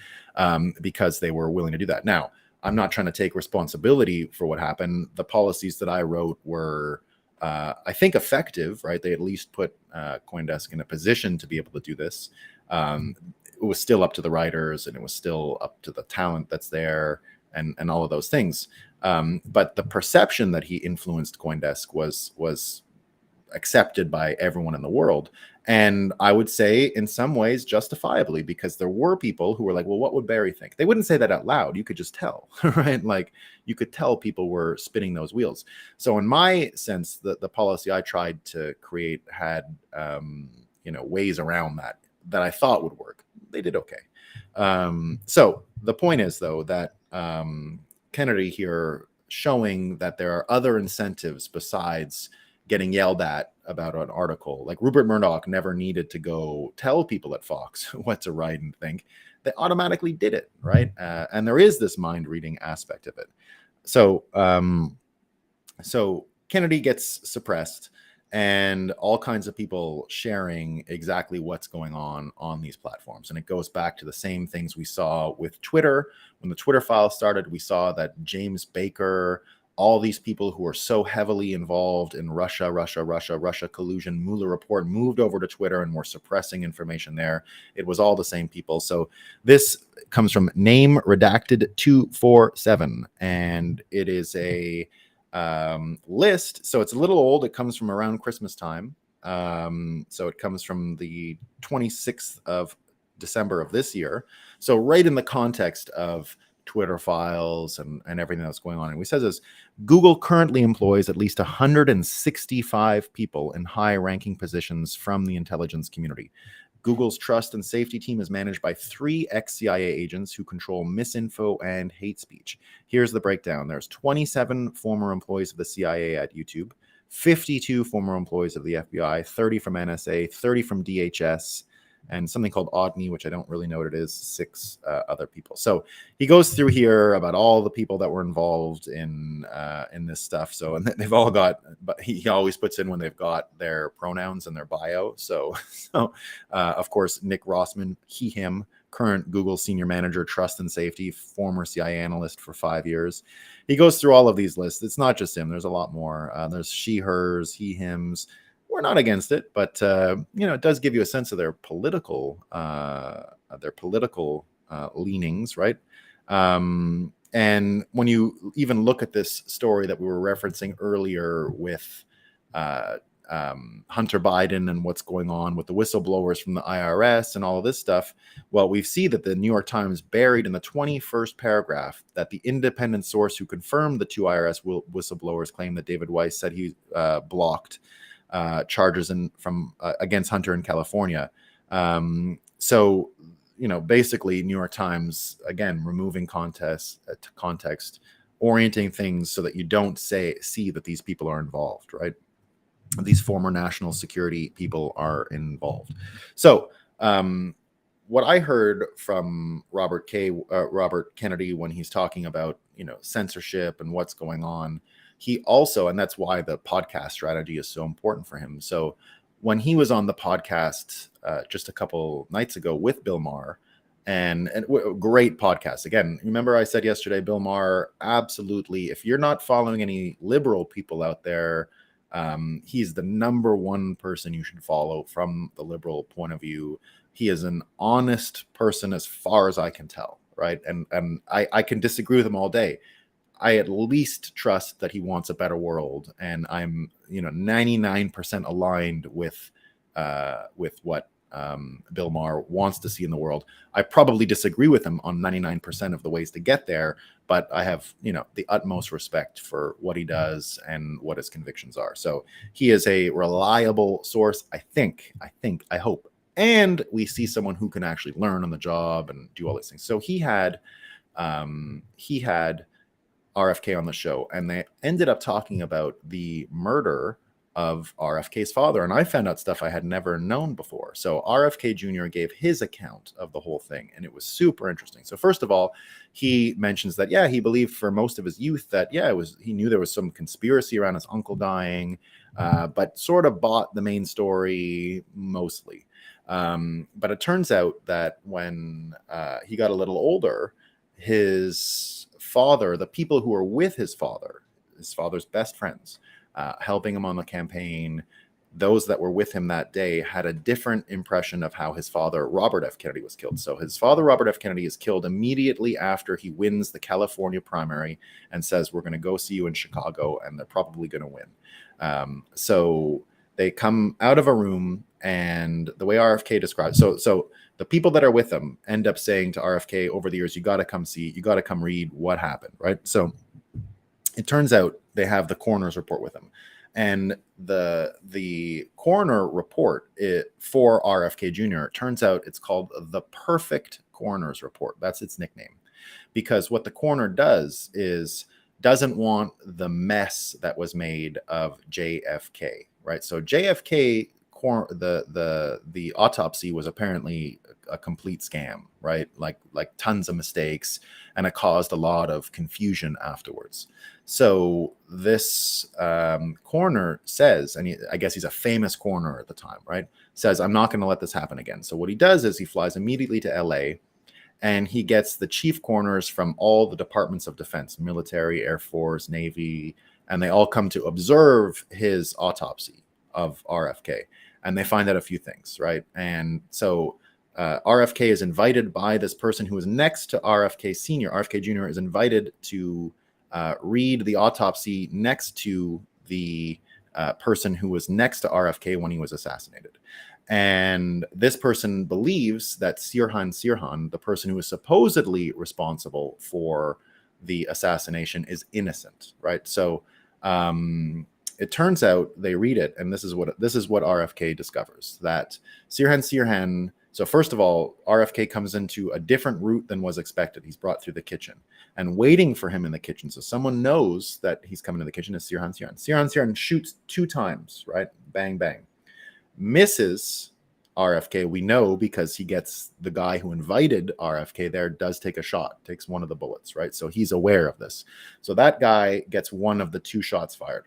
because they were willing to do that. Now, I'm not trying to take responsibility for what happened. The policies that I wrote were, I think, effective, right? They at least put CoinDesk in a position to be able to do this. It was still up to the writers, and it was still up to the talent that's there, and all of those things. But the perception that he influenced CoinDesk was accepted by everyone in the world. And I would say in some ways justifiably, because there were people who were like, well, what would Barry think? They wouldn't say that out loud. You could just tell, right? Like you could tell people were spinning those wheels. So in my sense, the policy I tried to create had, ways around that I thought would work. They did okay. So the point is, though, that Kennedy here showing that there are other incentives besides getting yelled at about an article. Like Rupert Murdoch never needed to go tell people at Fox what to write and think. They automatically did it, right? And there is this mind reading aspect of it. So Kennedy gets suppressed, and all kinds of people sharing exactly what's going on these platforms. And it goes back to the same things we saw with Twitter. When the Twitter files started, we saw that James Baker, all these people who are so heavily involved in Russia collusion, Mueller report, moved over to Twitter and were suppressing information there. It was all the same people. So this comes from Name Redacted 247, and it is a list. So it's a little old. It comes from around Christmas time. So it comes from the 26th of December of this year. So right in the context of Twitter files and everything that's going on. And he says this: Google currently employs at least 165 people in high-ranking positions from the intelligence community. Google's trust and safety team is managed by 3 ex-CIA agents who control misinfo and hate speech. Here's the breakdown. There's 27 former employees of the CIA at YouTube, 52 former employees of the FBI, 30 from NSA, 30 from DHS, and something called ODNI, which I don't really know what it is, 6 other people. So he goes through here about all the people that were involved in this stuff. So, and they've all got, but he always puts in when they've got their pronouns in their bio. So of course, Nick Rossman, he, him, current Google senior manager, trust and safety, former CIA analyst for 5 years. He goes through all of these lists. It's not just him. There's a lot more. There's she, hers, he, hims. We're not against it, but it does give you a sense of their political leanings, right? And when you even look at this story that we were referencing earlier with Hunter Biden and what's going on with the whistleblowers from the IRS and all of this stuff, well, we see that the New York Times buried in the 21st paragraph that the independent source who confirmed the 2 IRS whistleblowers claim that David Weiss said he blocked charges from against Hunter in California. So, basically New York Times, again, removing context, orienting things so that you don't see that these people are involved, right? These former national security people are involved. So what I heard from Robert Kennedy when he's talking about, censorship and what's going on, he also, and that's why the podcast strategy is so important for him. So when he was on the podcast just a couple nights ago with Bill Maher, and great podcast. Again, remember I said yesterday, Bill Maher, absolutely, if you're not following any liberal people out there, he's the number one person you should follow from the liberal point of view. He is an honest person as far as I can tell, right? And I can disagree with him all day. I at least trust that he wants a better world, and I'm 99% aligned with what Bill Maher wants to see in the world. I probably disagree with him on 99% of the ways to get there, but I have the utmost respect for what he does and what his convictions are. So he is a reliable source, I hope, and we see someone who can actually learn on the job and do all these things. So he had RFK on the show, and they ended up talking about the murder of RFK's father. And I found out stuff I had never known before. So RFK Jr. gave his account of the whole thing, and it was super interesting. So first of all, he mentions that, he believed for most of his youth that, he knew there was some conspiracy around his uncle dying, but sort of bought the main story mostly. But it turns out that when he got a little older, his father, the people who were with his father's best friends, helping him on the campaign, those that were with him that day had a different impression of how his father, Robert F. Kennedy, was killed. So his father, Robert F. Kennedy, is killed immediately after he wins the California primary and says, we're going to go see you in Chicago, and they're probably going to win. So they come out of a room, and the way RFK describes, so the people that are with them end up saying to RFK over the years, you got to come read what happened, right? So it turns out they have the coroner's report with them. And the coroner report for RFK Jr., turns out it's called the perfect coroner's report. That's its nickname. Because what the coroner does is doesn't want the mess that was made of JFK. right? So JFK, the autopsy was apparently a complete scam, right? Like tons of mistakes, and it caused a lot of confusion afterwards. So this coroner says, and I guess he's a famous coroner at the time, right? Says, I'm not going to let this happen again. So what he does is he flies immediately to LA, and he gets the chief coroners from all the departments of defense, military, Air Force, Navy, and they all come to observe his autopsy of RFK. And they find out a few things, right? And so RFK is invited by this person who is next to RFK Sr. RFK Jr. is invited to read the autopsy next to the person who was next to RFK when he was assassinated. And this person believes that Sirhan, the person who is supposedly responsible for the assassination, is innocent, right? So it turns out they read it, and this is what RFK discovers, that Sirhan. So first of all, RFK comes into a different route than was expected. He's brought through the kitchen, and waiting for him in the kitchen, so someone knows that he's coming to the kitchen, is Sirhan. Sirhan shoots 2 times, right? Bang, bang. Misses RFK, we know, because he gets the guy who invited RFK there does take a shot, takes one of the bullets, right? So he's aware of this. So that guy gets one of the 2 shots fired.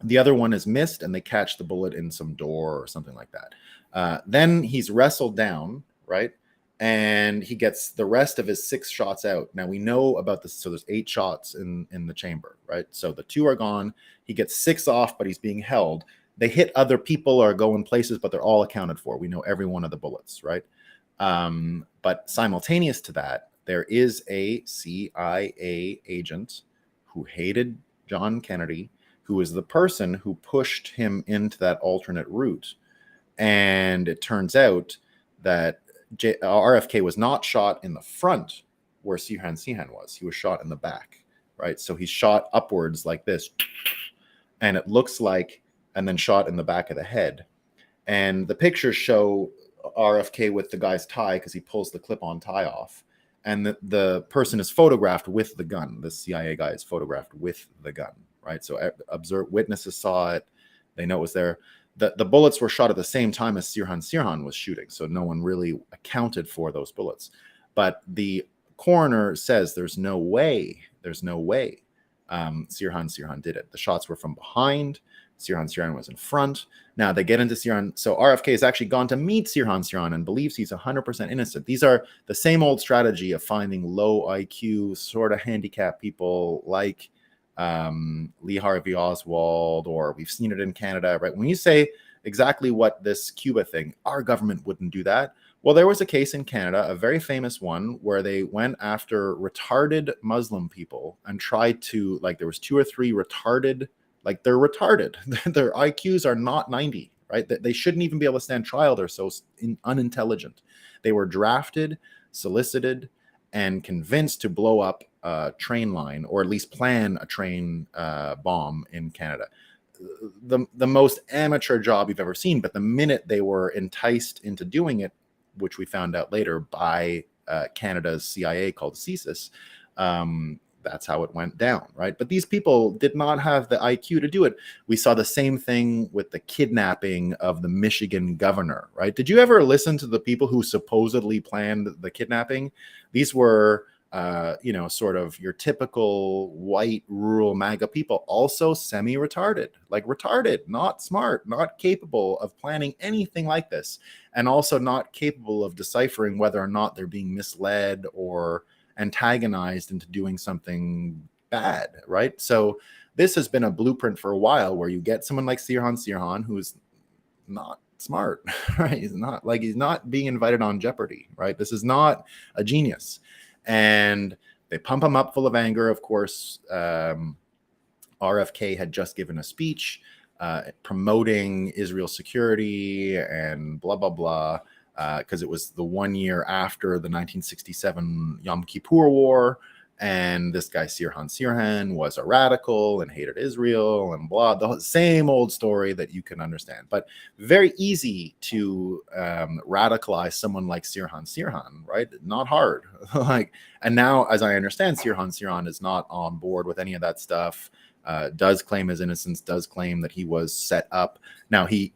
The other one is missed, and they catch the bullet in some door or something like that. Then he's wrestled down, right? And he gets the rest of his 6 shots out. Now we know about this. So there's 8 shots in the chamber, right? So the 2 are gone. He gets 6 off, but he's being held. They hit other people or go in places, but they're all accounted for. We know every one of the bullets, right? But simultaneous to that, there is a CIA agent who hated John Kennedy, who is the person who pushed him into that alternate route. And it turns out that RFK was not shot in the front where Sirhan was. He was shot in the back, right? So he's shot upwards like this, and it looks like, and then shot in the back of the head. And the pictures show RFK with the guy's tie, because he pulls the clip-on tie off. And the person is photographed with the gun. The CIA guy is photographed with the gun, right? So witnesses saw it. They know it was there. The bullets were shot at the same time as Sirhan was shooting, so no one really accounted for those bullets. But the coroner says there's no way Sirhan did it. The shots were from behind. Sirhan was in front. Now they get into Sirhan. So RFK has actually gone to meet Sirhan and believes he's 100% innocent. These are the same old strategy of finding low IQ, sort of handicapped people like Lee Harvey Oswald, or we've seen it in Canada, right? When you say exactly what this Cuba thing, our government wouldn't do that. Well, there was a case in Canada, a very famous one, where they went after retarded Muslim people and tried to, like, there was 2 or 3 retarded, like, they're retarded. Their IQs are not 90, right? They shouldn't even be able to stand trial. They're so unintelligent. They were drafted, solicited, and convinced to blow up a train line, or at least plan a train bomb in Canada. The most amateur job you've ever seen, but the minute they were enticed into doing it, which we found out later by Canada's CIA called CSIS, that's how it went down, right? But these people did not have the IQ to do it. We saw the same thing with the kidnapping of the Michigan governor, right? Did you ever listen to the people who supposedly planned the kidnapping? These were, sort of your typical white rural MAGA people, also semi-retarded, like retarded, not smart, not capable of planning anything like this, and also not capable of deciphering whether or not they're being misled or antagonized into doing something bad, right? So this has been a blueprint for a while, where you get someone like Sirhan, who's not smart, right? He's not being invited on Jeopardy, right? This is not a genius. And they pump him up full of anger. Of course, RFK had just given a speech promoting Israel's security and blah, blah, blah, because it was the 1 year after the 1967 Yom Kippur War. And this guy, Sirhan, was a radical and hated Israel and blah, the same old story that you can understand. But very easy to radicalize someone like Sirhan, right? Not hard. And now, as I understand, Sirhan is not on board with any of that stuff. does claim his innocence, does claim that he was set up. Now he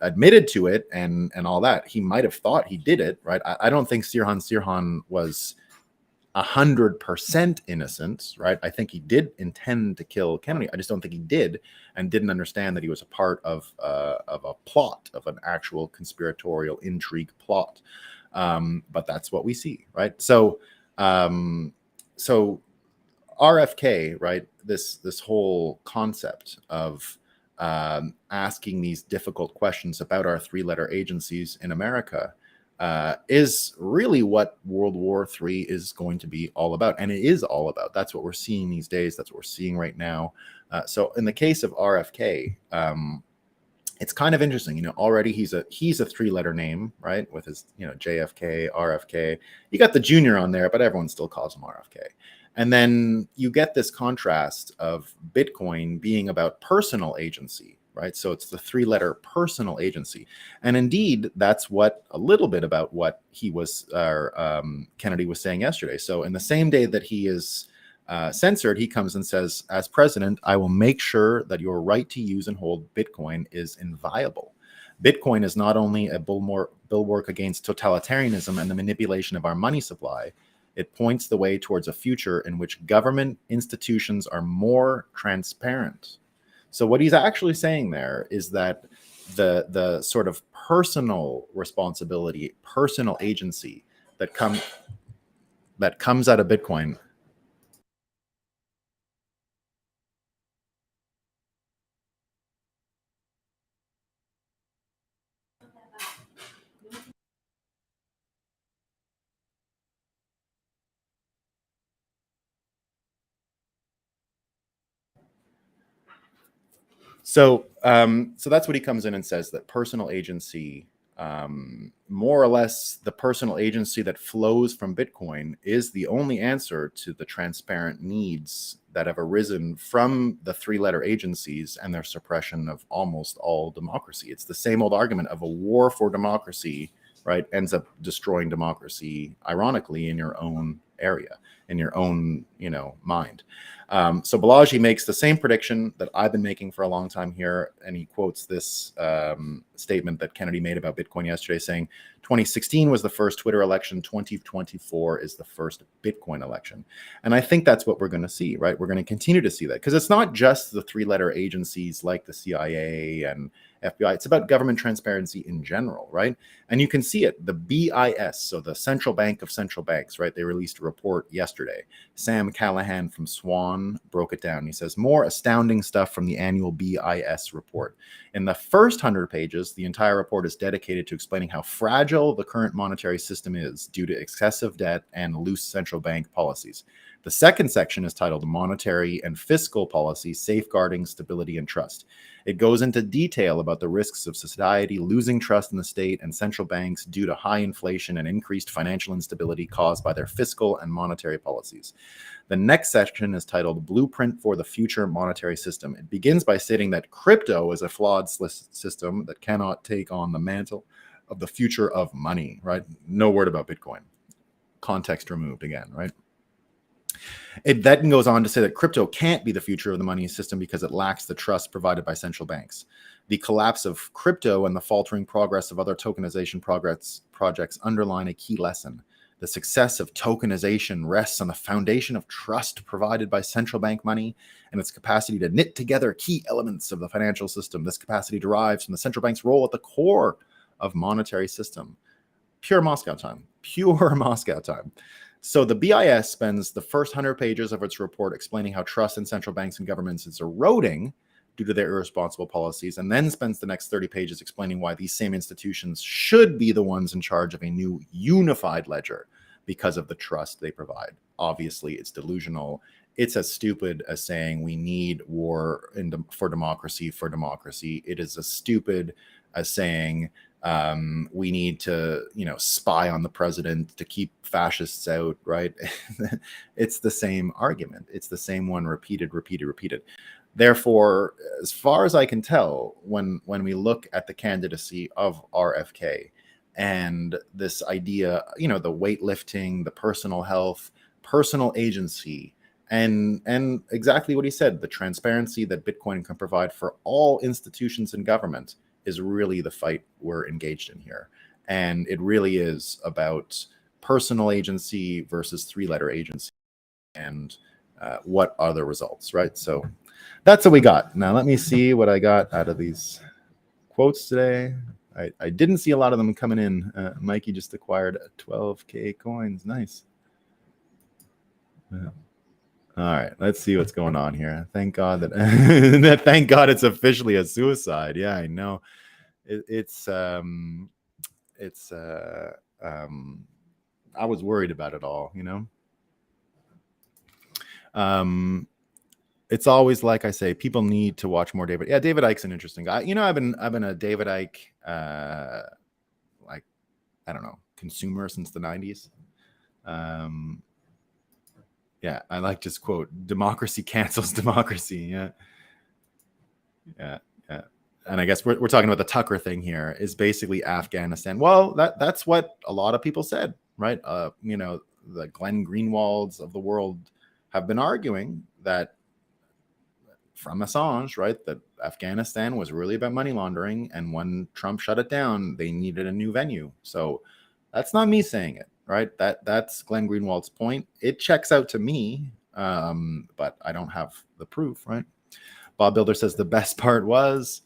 admitted to it and all that. He might have thought he did it, right? I don't think Sirhan was 100% innocent, right? I think he did intend to kill Kennedy. I just don't think he did, and didn't understand that he was a part of a plot, of an actual conspiratorial intrigue plot. But that's what we see, right? So RFK, right? This whole concept of asking these difficult questions about our three-letter agencies in America is really what World War III is going to be all about, and it is all about. That's what we're seeing these days. That's what we're seeing right now. So in the case of RFK, it's kind of interesting. Already he's a three-letter name, right? With his JFK, RFK. You got the junior on there, but everyone still calls him RFK. And then you get this contrast of Bitcoin being about personal agency, right? So it's the three-letter personal agency. And indeed, that's a little bit about what Kennedy was saying yesterday. So in the same day that he is censored, he comes and says, as president, I will make sure that your right to use and hold Bitcoin is inviolable. Bitcoin is not only a bulwark against totalitarianism and the manipulation of our money supply, it points the way towards a future in which government institutions are more transparent. So what he's actually saying there is that the sort of personal responsibility, personal agency that comes out of Bitcoin. So that's what he comes in and says, that personal agency, more or less the personal agency that flows from Bitcoin, is the only answer to the transparent needs that have arisen from the three-letter agencies and their suppression of almost all democracy. It's the same old argument of a war for democracy, right? Ends up destroying democracy, ironically, in your own area, in your own, mind. So Balaji makes the same prediction that I've been making for a long time here, and he quotes this statement that Kennedy made about Bitcoin yesterday, saying 2016 was the first Twitter election, 2024 is the first Bitcoin election. And I think that's what we're going to see, right? We're going to continue to see that, because it's not just the three-letter agencies like the CIA and FBI. It's about government transparency in general, right? And you can see it. The BIS, so the Central Bank of Central Banks, right? They released a report yesterday. Sam Callahan from Swan broke it down. He says, more astounding stuff from the annual BIS report. In the first 100 pages, the entire report is dedicated to explaining how fragile the current monetary system is due to excessive debt and loose central bank policies. The second section is titled Monetary and Fiscal Policy, Safeguarding Stability and Trust. It goes into detail about the risks of society losing trust in the state and central banks due to high inflation and increased financial instability caused by their fiscal and monetary policies. The next section is titled Blueprint for the Future Monetary System. It begins by stating that crypto is a flawed system that cannot take on the mantle of the future of money, right? No word about Bitcoin. Context removed again, right? It then goes on to say that crypto can't be the future of the money system because it lacks the trust provided by central banks. The collapse of crypto and the faltering progress of other tokenization projects underline a key lesson. The success of tokenization rests on the foundation of trust provided by central bank money and its capacity to knit together key elements of the financial system. This capacity derives from the central bank's role at the core of monetary system. Pure Moscow time. Pure Moscow time. So the BIS spends the first 100 pages of its report explaining how trust in central banks and governments is eroding due to their irresponsible policies, and then spends the next 30 pages explaining why these same institutions should be the ones in charge of a new unified ledger because of the trust they provide. Obviously, it's delusional. It's as stupid as saying we need war for democracy. It is as stupid as saying we need to, spy on the president to keep fascists out, right? It's the same argument. It's the same one repeated. Therefore, as far as I can tell, when we look at the candidacy of RFK and this idea, the weightlifting, the personal health, personal agency, And exactly what he said, the transparency that Bitcoin can provide for all institutions and government is really the fight we're engaged in here. And it really is about personal agency versus three-letter agency, and what are the results, right? So that's what we got. Now let me see what I got out of these quotes today. I didn't see a lot of them coming in. Mikey just acquired 12K coins. Nice. All right, let's see what's going on here. Thank God that thank God it's officially a suicide. Yeah, I know. It's I was worried about it all, you know. It's always, like I say, people need to watch more David. Yeah, David Icke's an interesting guy. You know, I've been a David Icke like, I don't know, consumer since the 90s. Yeah, I like just quote, democracy cancels democracy. Yeah. And I guess we're talking about the Tucker thing here, is basically Afghanistan. Well, that's what a lot of people said, right? You know, the Glenn Greenwalds of the world have been arguing that from Assange, right, that Afghanistan was really about money laundering, and when Trump shut it down, they needed a new venue. So that's not me saying it, right? That's Glenn Greenwald's point. It checks out to me, but I don't have the proof, right? Bob Builder says the best part was,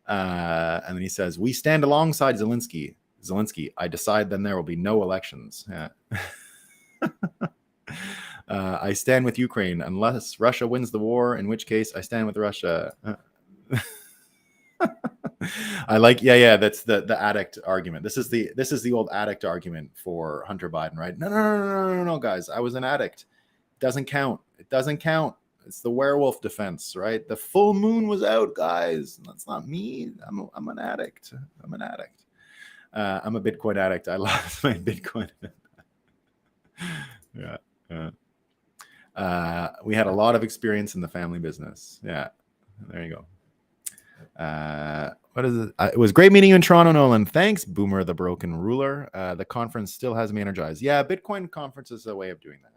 and then he says, we stand alongside Zelensky. I decide then there will be no elections. Yeah. I stand with Ukraine unless Russia wins the war, in which case I stand with Russia. I like, yeah, that's the addict argument. This is the old addict argument for Hunter Biden, right? No, guys, I was an addict. It doesn't count. It's the werewolf defense, right? The full moon was out, guys. That's not me. I'm an addict. I'm a Bitcoin addict. I lost my Bitcoin. Yeah. We had a lot of experience in the family business. Yeah, there you go. What is it? It was great meeting you in Toronto, Nolan. Thanks, Boomer the Broken Ruler. The conference still has me energized. Yeah, Bitcoin conference is a way of doing that.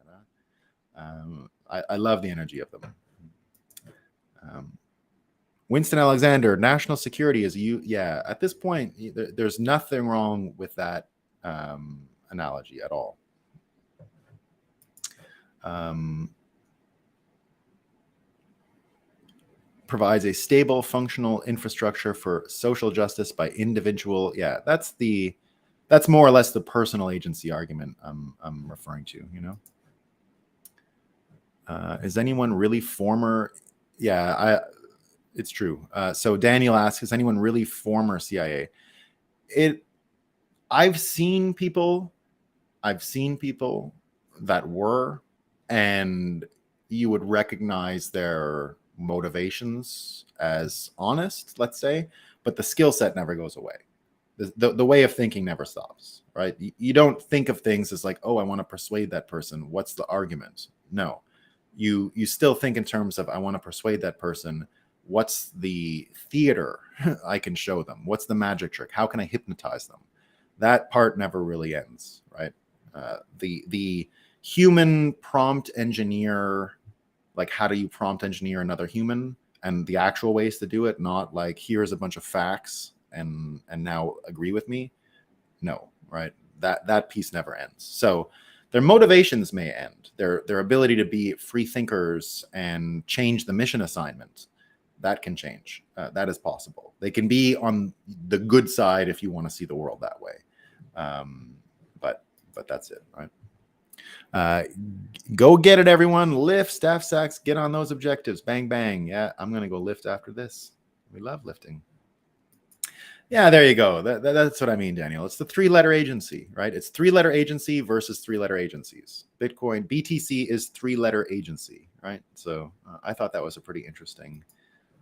I love the energy of them. Winston Alexander, national security is you. Yeah, at this point, there's nothing wrong with that analogy at all. Provides a stable, functional infrastructure for social justice by individual. Yeah, that's more or less the personal agency argument I'm referring to. You know, is anyone really former? Yeah, it's true. So Daniel asks, is anyone really former CIA? I've seen people that were, and you would recognize their motivations as honest, let's say, but the skill set never goes away. The way of thinking never stops, right? You don't think of things as like, oh, I want to persuade that person. What's the argument? No, you still think in terms of, I want to persuade that person. What's the theater I can show them? What's the magic trick? How can I hypnotize them? That part never really ends, right? The human prompt engineer, like, how do you prompt engineer another human, and the actual ways to do it, not like, here's a bunch of facts and now agree with me. No, right? That piece never ends. So their motivations may end, their ability to be free thinkers and change the mission assignment, that can change. That is possible. They can be on the good side if you want to see the world that way. But that's it, right? Go get it, everyone. Lift, staff sacks, get on those objectives. Bang, bang. Yeah, I'm going to go lift after this. We love lifting. Yeah, there you go. That's what I mean, Daniel. It's the three-letter agency, right? It's three-letter agency versus three-letter agencies. Bitcoin, BTC is three-letter agency, right? So I thought that was a pretty interesting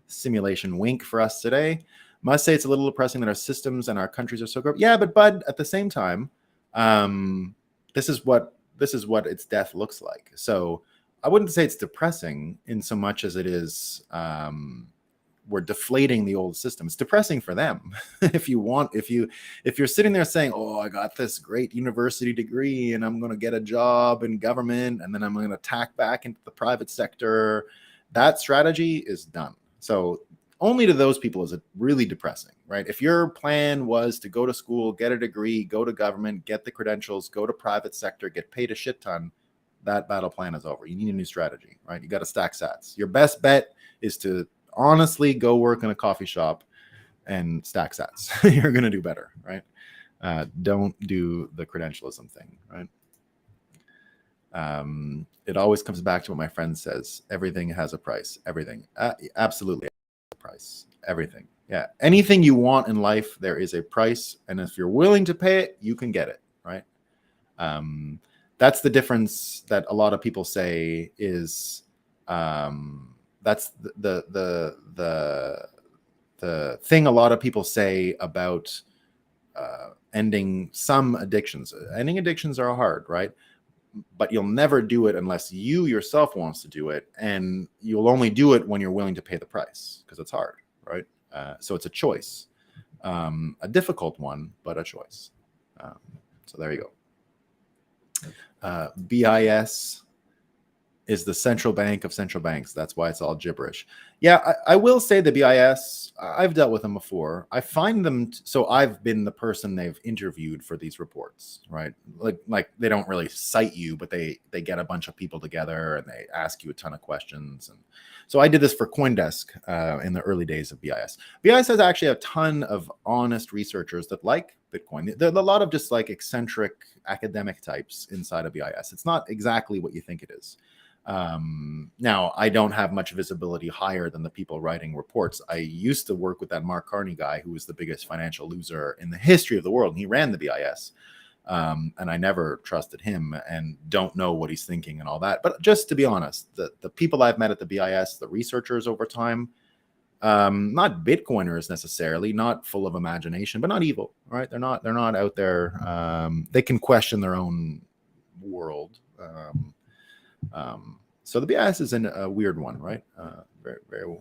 simulation wink for us today. Must say it's a little depressing that our systems and our countries are so corrupt. Yeah, but Bud, at the same time, this is what its death looks like. So I wouldn't say it's depressing in so much as it is we're deflating the old system. It's depressing for them. if you're sitting there saying, oh, I got this great university degree and I'm going to get a job in government and then I'm going to tack back into the private sector, that strategy is done. So only to those people is it really depressing, right? If your plan was to go to school, get a degree, go to government, get the credentials, go to private sector, get paid a shit ton, that battle plan is over. You need a new strategy, right? You got to stack sats. Your best bet is to honestly go work in a coffee shop and stack sats. You're going to do better, right? Don't do the credentialism thing, right? It always comes back to what my friend says. Everything has a price. Everything. Absolutely has a price. Everything. Yeah. Anything you want in life, there is a price. And if you're willing to pay it, you can get it, right? That's the difference that a lot of people say is that's the thing a lot of people say about ending some addictions. Ending addictions are hard, right? But you'll never do it unless you yourself wants to do it, and you'll only do it when you're willing to pay the price because it's hard, right? So it's a choice, a difficult one, but a choice. So there you go. BIS is the central bank of central banks. That's why it's all gibberish. Yeah, I will say the BIS, I've dealt with them before. I find them, so I've been the person they've interviewed for these reports, right? Like they don't really cite you, but they get a bunch of people together and they ask you a ton of questions. And so I did this for CoinDesk in the early days of BIS. BIS has actually a ton of honest researchers that like Bitcoin. There are a lot of just like eccentric academic types inside of BIS. It's not exactly what you think it is. Now, I don't have much visibility higher than the people writing reports. I used to work with that Mark Carney guy who was the biggest financial loser in the history of the world. And he ran the BIS. And I never trusted him and don't know what he's thinking and all that. But just to be honest, the people I've met at the BIS, the researchers over time, not Bitcoiners necessarily, not full of imagination, but not evil, right? They're not out there. They can question their own world. So the BS is a weird one, right? Very, very,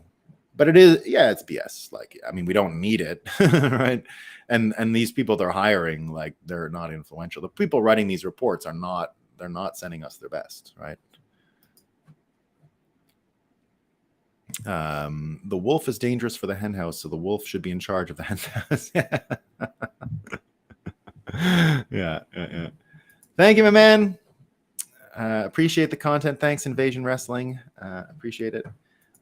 but it is, yeah, it's BS. Like, I mean, we don't need it, right? And these people they're hiring, like, they're not influential. The people writing these reports they're not sending us their best, right? The wolf is dangerous for the hen house, so the wolf should be in charge of the hen house. Yeah. Thank you, my man. Appreciate the content. Thanks, Invasion Wrestling. Appreciate it.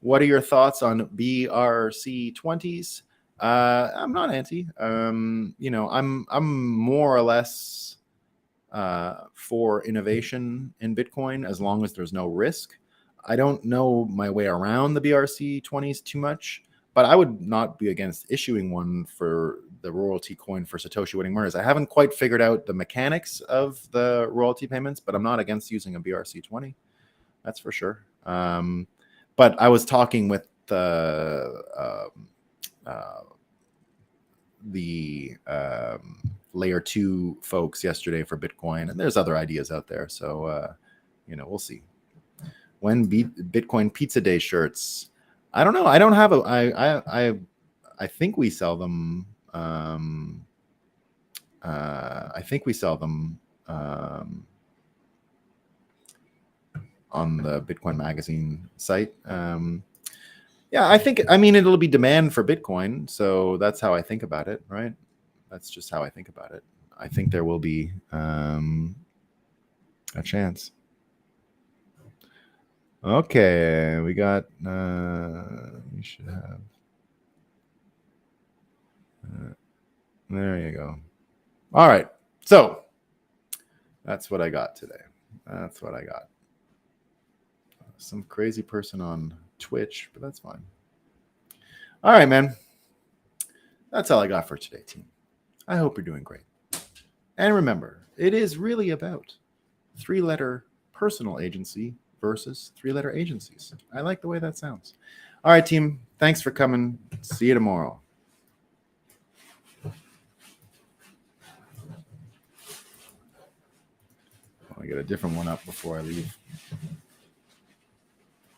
What are your thoughts on BRC20s? I'm not anti. I'm more or less for innovation in Bitcoin as long as there's no risk. I don't know my way around the BRC20s too much, but I would not be against issuing one for the royalty coin for Satoshi winning murders. I haven't quite figured out the mechanics of the royalty payments, but I'm not against using a BRC20. That's for sure. But I was talking with the layer 2 folks yesterday for Bitcoin, and there's other ideas out there. So, we'll see. When Bitcoin Pizza Day shirts, I don't know. I don't have I think we sell them. I think we sell them on the Bitcoin Magazine site. Yeah, I mean, it'll be demand for Bitcoin. So that's how I think about it, right? That's just how I think about it. I think there will be a chance. Okay, we got, we should have, there you go. All right, so that's what I got today. That's what I got. Some crazy person on Twitch, but that's fine. All right, man. That's all I got for today, team. I hope you're doing great. And remember, it is really about 3-letter personal agency versus 3-letter agencies. I like the way that sounds. All right, team. Thanks for coming. See you tomorrow. I get a different one up before I leave.